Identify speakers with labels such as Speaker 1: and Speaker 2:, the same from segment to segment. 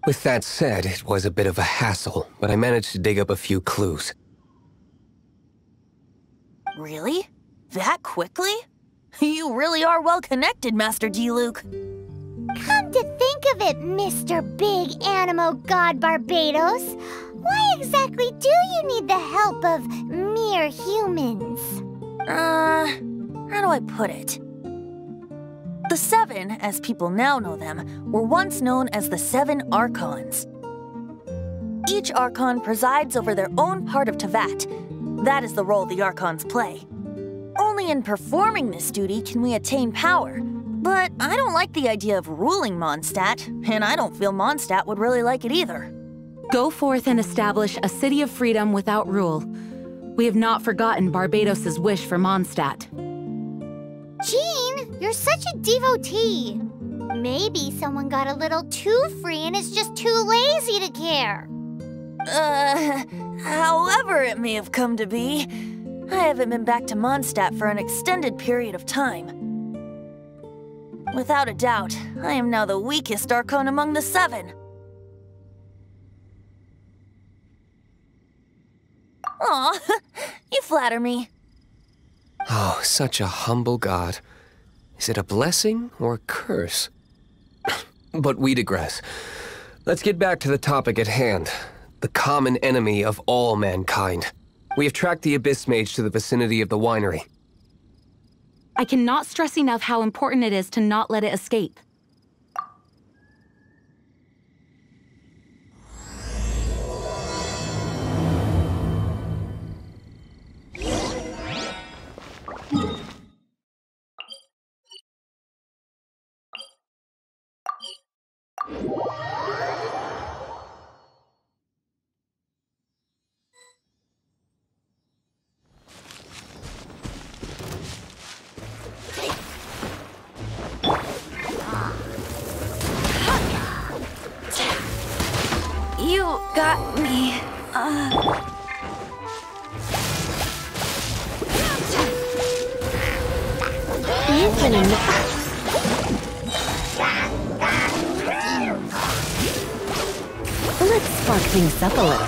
Speaker 1: With that said, it was a bit of a hassle, but I managed to dig up a few clues.
Speaker 2: Really? That quickly? You really are well connected, Master Diluc.
Speaker 3: Come to think of it, Mr. Big Animo God Barbados, why exactly do you need the help of mere humans?
Speaker 2: How do I put it? The Seven, as people now know them, were once known as the Seven Archons. Each Archon presides over their own part of Teyvat. That is the role the Archons play. Only in performing this duty can we attain power. But I don't like the idea of ruling Mondstadt, and I don't feel Mondstadt would really like it either.
Speaker 4: Go forth and establish a city of freedom without rule. We have not forgotten Barbados' wish for Mondstadt.
Speaker 3: Jean, you're such a devotee. Maybe someone got a little too free and is just too lazy to care.
Speaker 2: However it may have come to be, I haven't been back to Mondstadt for an extended period of time. Without a doubt, I am now the weakest Archon among the Seven. Aw, you flatter me.
Speaker 1: Oh, such a humble god. Is it a blessing or a curse? But we digress. Let's get back to the topic at hand. The common enemy of all mankind. We have tracked the Abyss Mage to the vicinity of the winery.
Speaker 4: I cannot stress enough how important it is to not let it escape.
Speaker 2: You got me.
Speaker 4: Let's spark things up a little.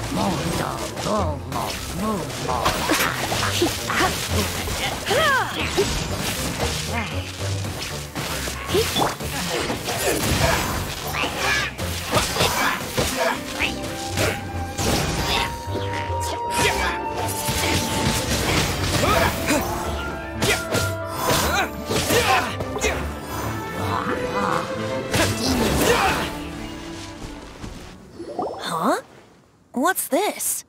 Speaker 2: Huh? What's this?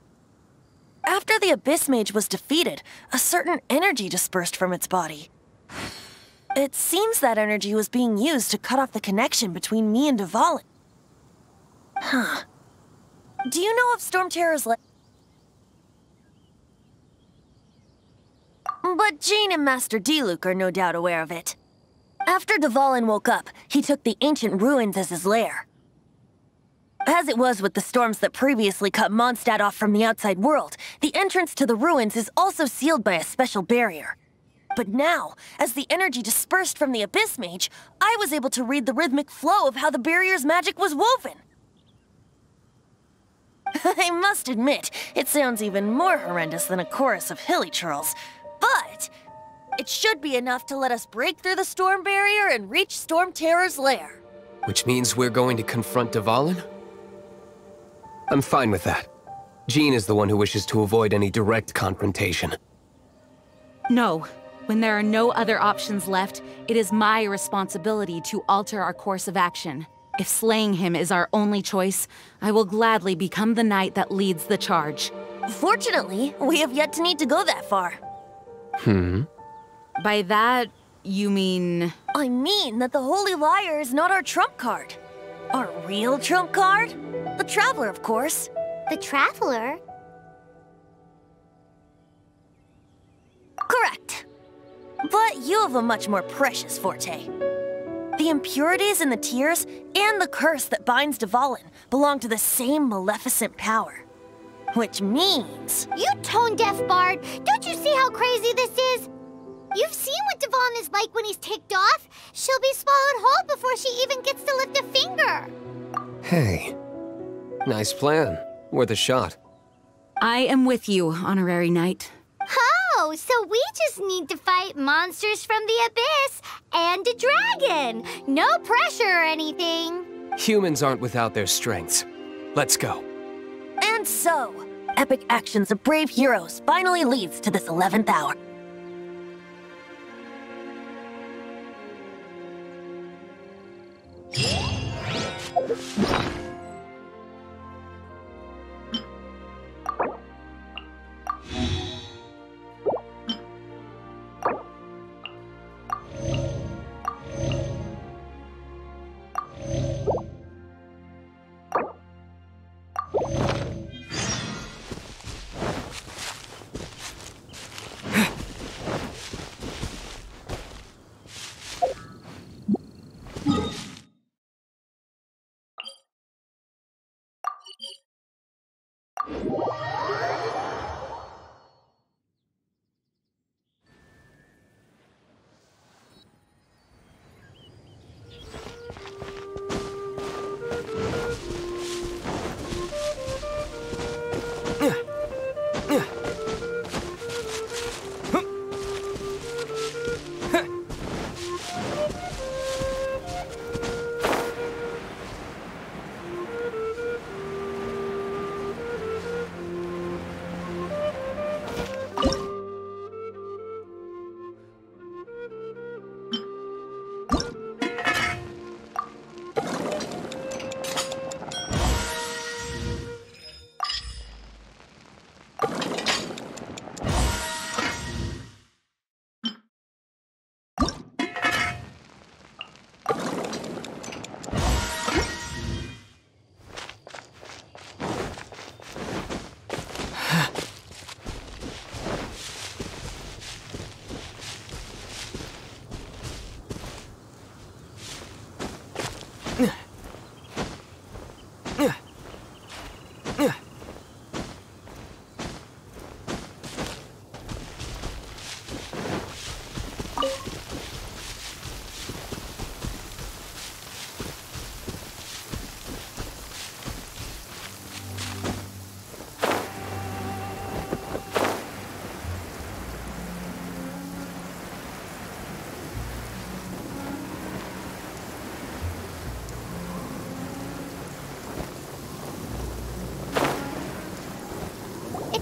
Speaker 2: After the Abyss Mage was defeated, a certain energy dispersed from its body. It seems that energy was being used to cut off the connection between me and Dvalin. Huh. Do you know if Storm Terror's But Jean and Master Diluc are no doubt aware of it. After Dvalin woke up, he took the ancient ruins as his lair. As it was with the storms that previously cut Mondstadt off from the outside world, the entrance to the ruins is also sealed by a special barrier. But now, as the energy dispersed from the Abyss Mage, I was able to read the rhythmic flow of how the barrier's magic was woven. I must admit, it sounds even more horrendous than a chorus of hilly churls, but it should be enough to let us break through the storm barrier and reach Storm Terror's lair.
Speaker 1: Which means we're going to confront Dvalin? I'm fine with that. Jean is the one who wishes to avoid any direct confrontation.
Speaker 4: No. When there are no other options left, it is my responsibility to alter our course of action. If slaying him is our only choice, I will gladly become the knight that leads the charge.
Speaker 2: Fortunately, we have yet to need to go that far.
Speaker 4: By that, you mean...
Speaker 2: I mean that the Holy Liar is not our trump card. Our real trump card? The Traveler, of course.
Speaker 3: The Traveler?
Speaker 2: Correct. But you have a much more precious forte. The impurities in the tears and the curse that binds Dvalin belong to the same maleficent power. Which means...
Speaker 3: You tone-deaf bard! Don't you see how crazy this is? You've seen what Dvalin is like when he's ticked off. She'll be swallowed whole before she even gets to lift a finger.
Speaker 1: Hey, Nice plan. Worth a shot.
Speaker 4: I am with you, Honorary Knight.
Speaker 3: Oh, so we just need to fight monsters from the abyss and a dragon. No pressure or anything.
Speaker 1: Humans aren't without their strengths. Let's go.
Speaker 2: And so, epic actions of brave heroes finally leads to this 11th hour.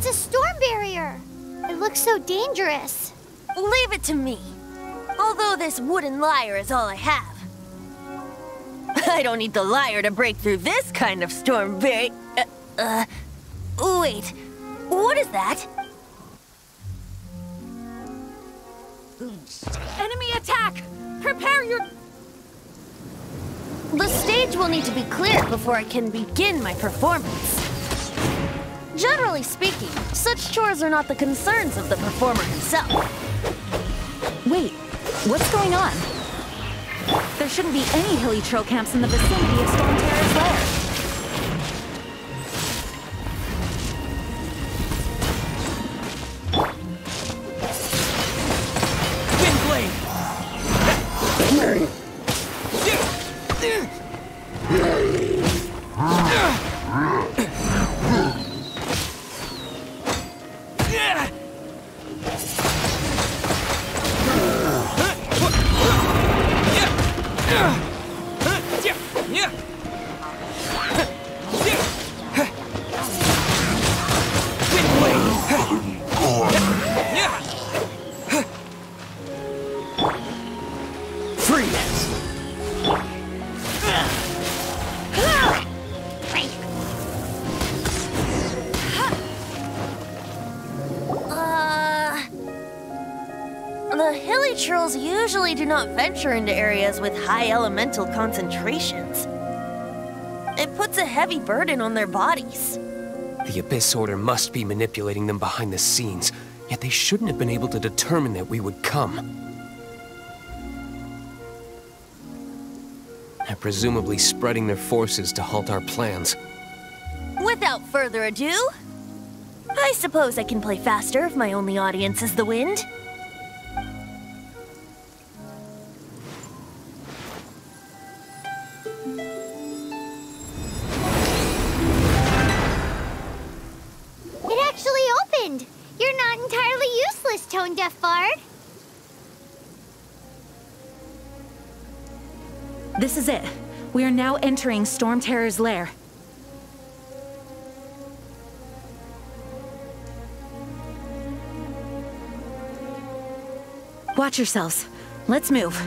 Speaker 3: It's a storm barrier. It looks so dangerous.
Speaker 2: Leave it to me. Although this wooden lyre is all I have. I don't need the lyre to break through this kind of storm barrier. Wait. What is that?
Speaker 4: Enemy attack! Prepare your...
Speaker 2: The stage will need to be cleared before I can begin my performance. Generally speaking, such chores are not the concerns of the performer himself.
Speaker 4: Wait, what's going on? There shouldn't be any hilly trail camps in the vicinity of Storm Terror's lair.
Speaker 2: The hilly trolls usually do not venture into areas with high elemental concentrations. It puts a heavy burden on their bodies.
Speaker 1: The Abyss Order must be manipulating them behind the scenes, yet they shouldn't have been able to determine that we would come. They're presumably spreading their forces to halt our plans.
Speaker 2: Without further ado, I suppose I can play faster if my only audience is the wind.
Speaker 3: Jafard.
Speaker 4: This is it. We are now entering Storm Terror's lair. Watch yourselves. Let's move.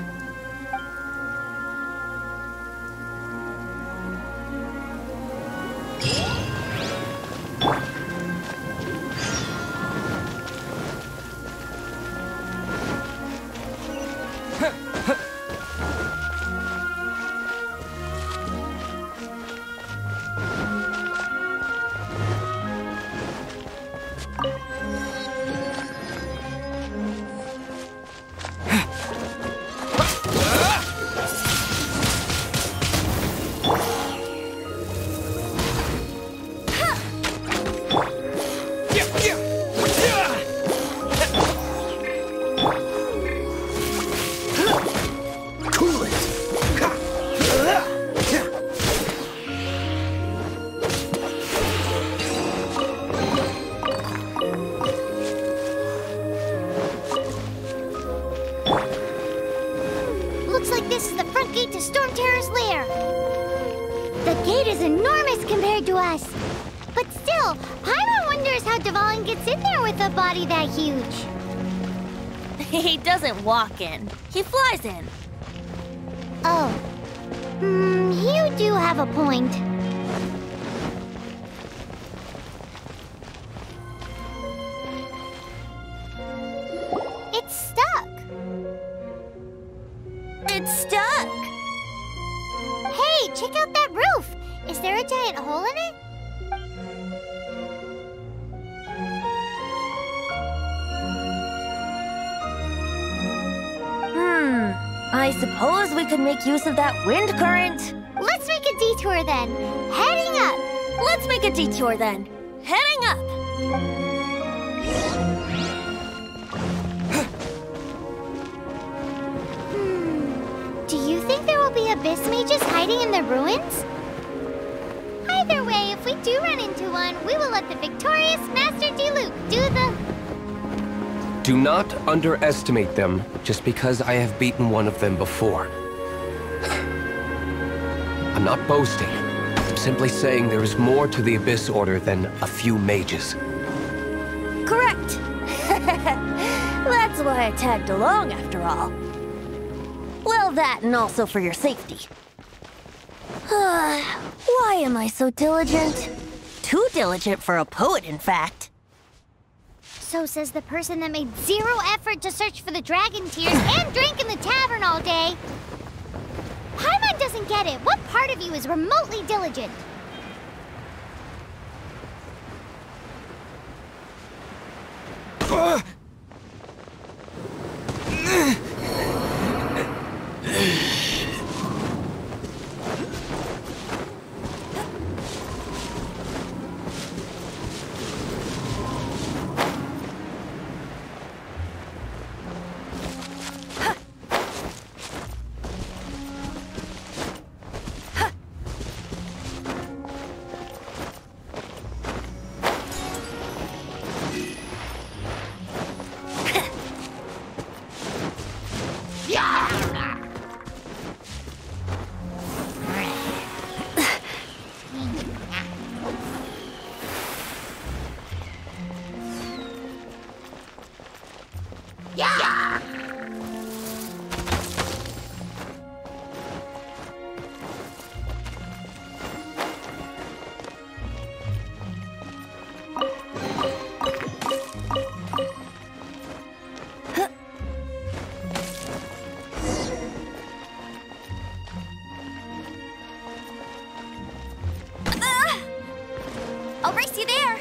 Speaker 3: Looks like this is the front gate to Storm Terror's lair. The gate is enormous compared to us. But still, Paimon wonders how Dvalin gets in there with a body that huge.
Speaker 2: He doesn't walk in. He flies in.
Speaker 3: Oh. You do have a point. It's stuck.
Speaker 2: It's stuck.
Speaker 3: Hey, check out that roof. Is there a giant hole in it?
Speaker 2: I suppose we could make use of that wind current.
Speaker 3: Let's make a detour then. Heading up.
Speaker 2: Let's make a detour then. Heading up.
Speaker 3: Do you think there will be abyss mages hiding in the ruins? Either way, if we do run into one, we will let the victorious Master Diluc do the...
Speaker 1: Do not underestimate them just because I have beaten one of them before. I'm not boasting. I'm simply saying there is more to the Abyss Order than a few mages.
Speaker 2: Correct. That's why I tagged along after all. Well, that and also for your safety. Why am I so diligent? Too diligent for a poet, in fact.
Speaker 3: So says the person that made zero effort to search for the dragon tears and drank in the tavern all day. Paimon doesn't get it. What part of you is remotely diligent?
Speaker 2: I'll race you there.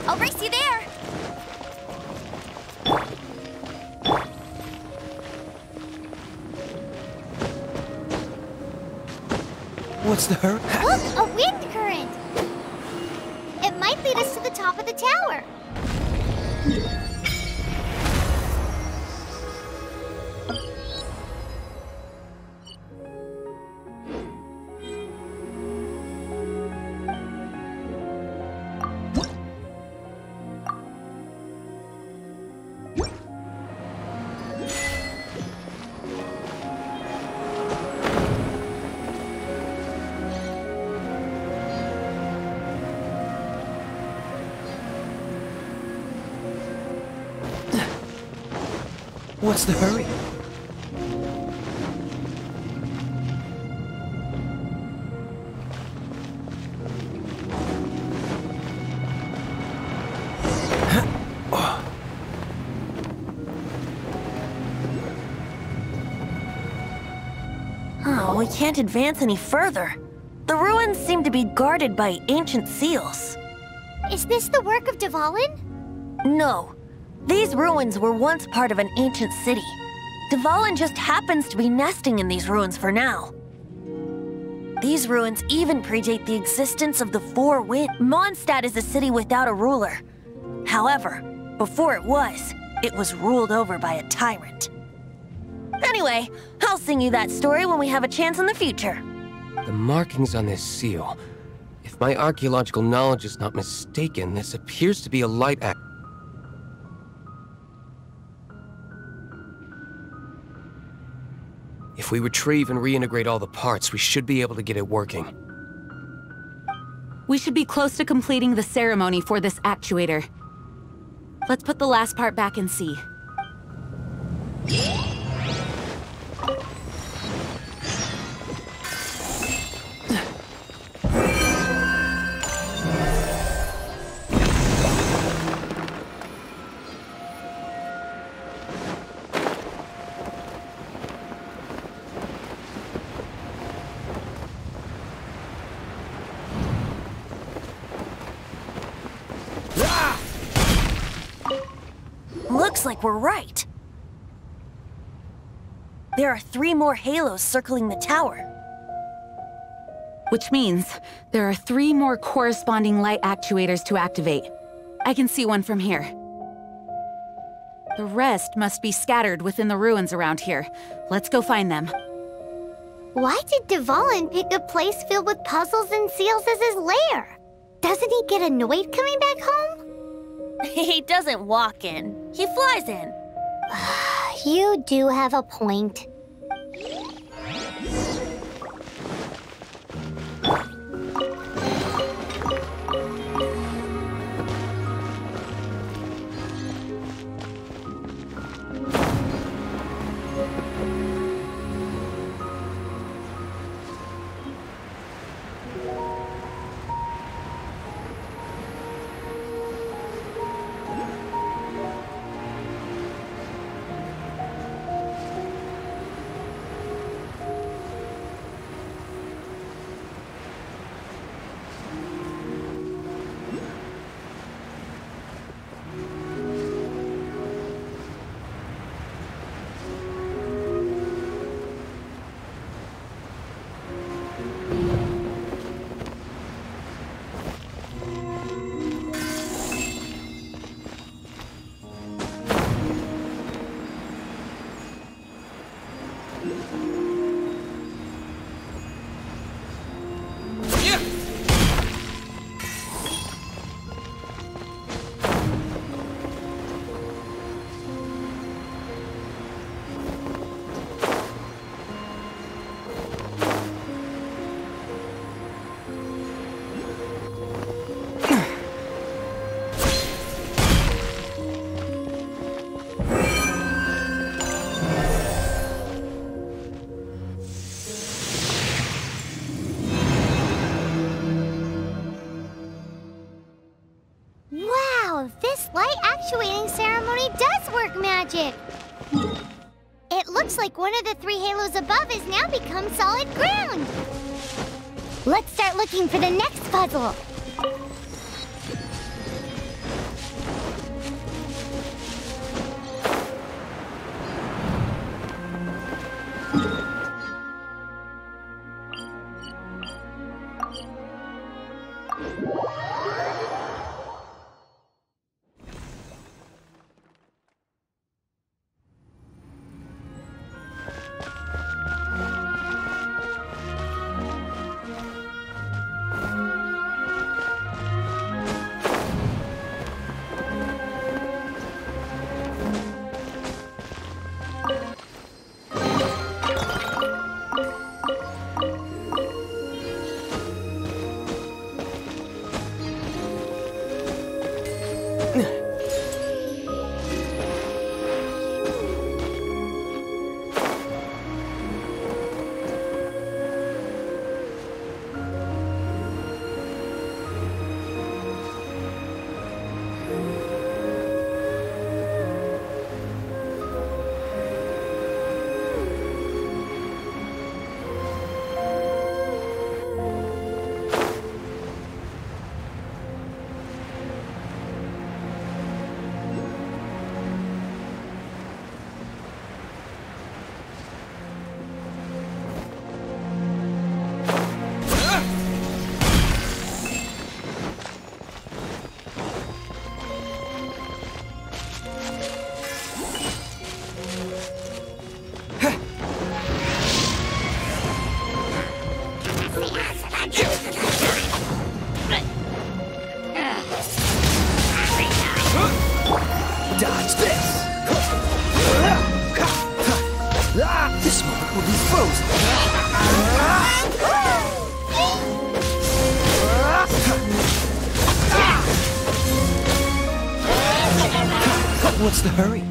Speaker 2: I'll race you there.
Speaker 1: What's the hurry?
Speaker 3: Look, a wind current. It might lead us to the top of the tower.
Speaker 1: What's the hurry?
Speaker 2: Oh, we can't advance any further. The ruins seem to be guarded by ancient seals.
Speaker 3: Is this the work of Dvalin?
Speaker 2: No. These ruins were once part of an ancient city. Dvalin just happens to be nesting in these ruins for now. These ruins even predate the existence of the Four Winds. Mondstadt is a city without a ruler. However, before it was ruled over by a tyrant. Anyway, I'll sing you that story when we have a chance in the future.
Speaker 1: The markings on this seal. If my archaeological knowledge is not mistaken, this appears to be a light act. If we retrieve and reintegrate all the parts, we should be able to get it working.
Speaker 4: We should be close to completing the ceremony for this actuator. Let's put the last part back and see.
Speaker 2: Looks like we're right. There are 3 more halos circling the tower.
Speaker 4: Which means there are 3 more corresponding light actuators to activate. I can see one from here. The rest must be scattered within the ruins around here. Let's go find them.
Speaker 3: Why did Dvalin pick a place filled with puzzles and seals as his lair? Doesn't he get annoyed coming back home?
Speaker 2: He doesn't walk in. He flies in.
Speaker 3: You do have a point. This light actuating ceremony does work magic! It looks like one of the 3 halos above has now become solid ground! Let's start looking for the next puzzle!
Speaker 1: What's the hurry?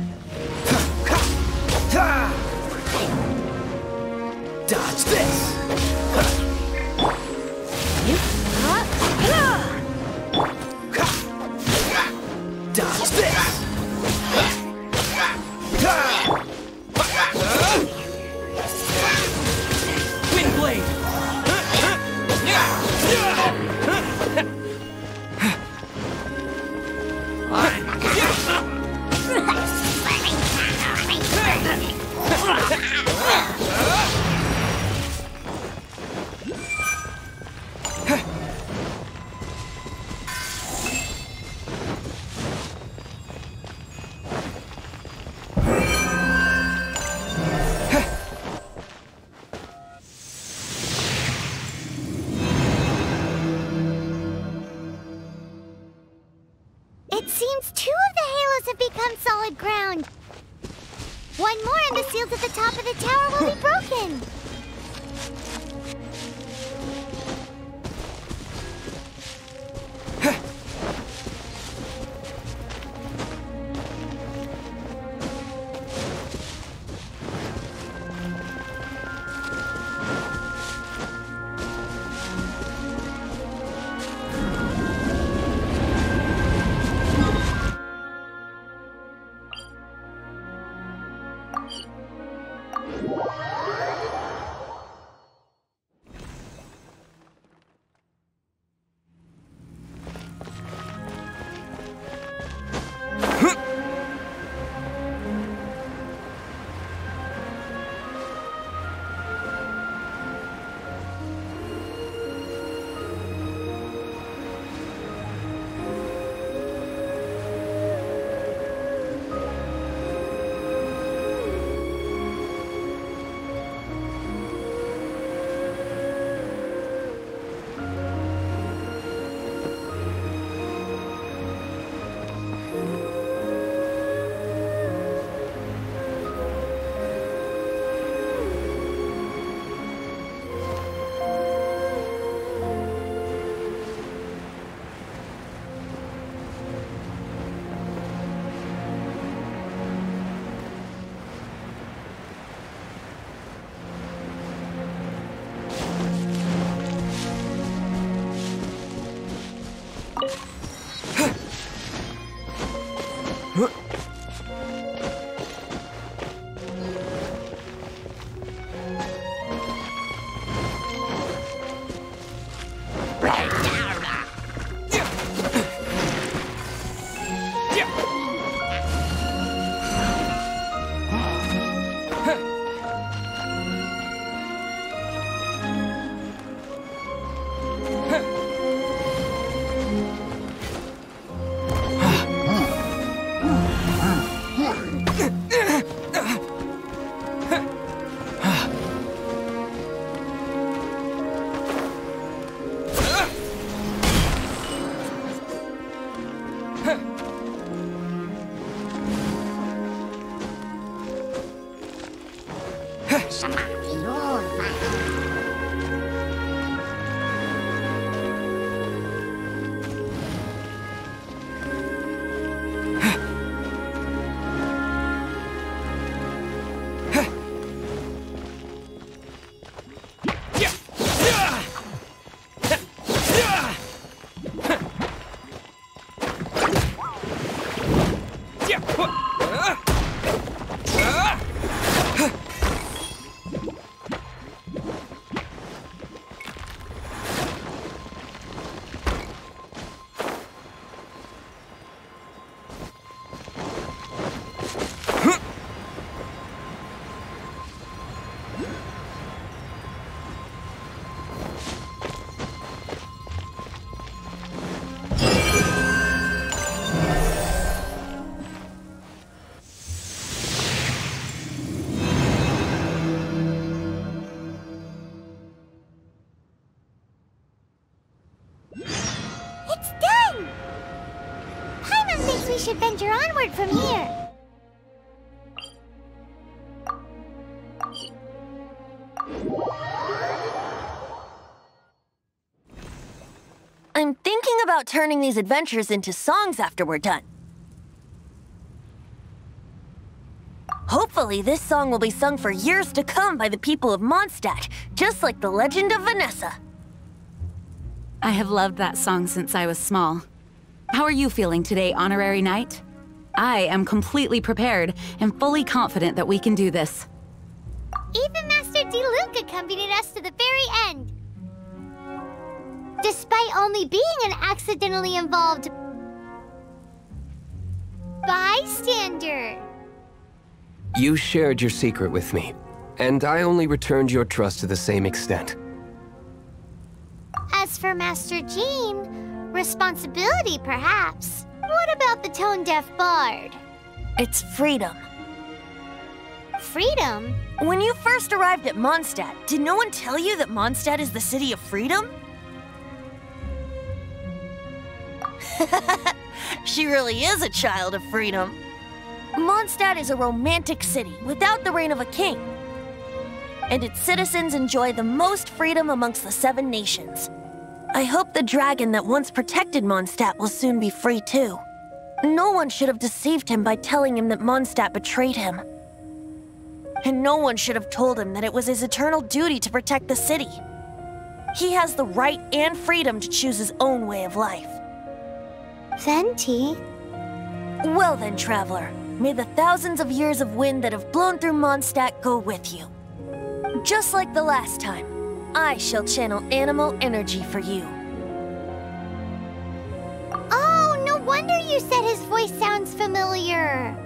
Speaker 1: Dodge this! Dodge this! Wind blade!
Speaker 3: It seems 2 of the halos have become solid ground. 1 more and the seals at the top of the tower will be broken. We should venture onward from here.
Speaker 2: I'm thinking about turning these adventures into songs after we're done. Hopefully, this song will be sung for years to come by the people of Mondstadt, just like the legend of Vanessa.
Speaker 4: I have loved that song since I was small. How are you feeling today, Honorary Knight? I am completely prepared and fully confident that we can do this.
Speaker 3: Even Master Diluc accompanied us to the very end. Despite only being an accidentally involved bystander.
Speaker 1: You shared your secret with me, and I only returned your trust to the same extent.
Speaker 3: As for Master Jean, responsibility perhaps. What about the tone-deaf bard?
Speaker 2: It's freedom.
Speaker 3: Freedom?
Speaker 2: When you first arrived at Mondstadt, did no one tell you that Mondstadt is the city of freedom? She really is a child of freedom. Mondstadt is a romantic city without the reign of a king. And its citizens enjoy the most freedom amongst the 7 nations. I hope the dragon that once protected Mondstadt will soon be free too. No one should have deceived him by telling him that Mondstadt betrayed him. And no one should have told him that it was his eternal duty to protect the city. He has the right and freedom to choose his own way of life.
Speaker 3: Venti?
Speaker 2: Well then, traveler, may the thousands of years of wind that have blown through Mondstadt go with you. Just like the last time, I shall channel animal energy for you.
Speaker 3: Oh, no wonder you said his voice sounds familiar.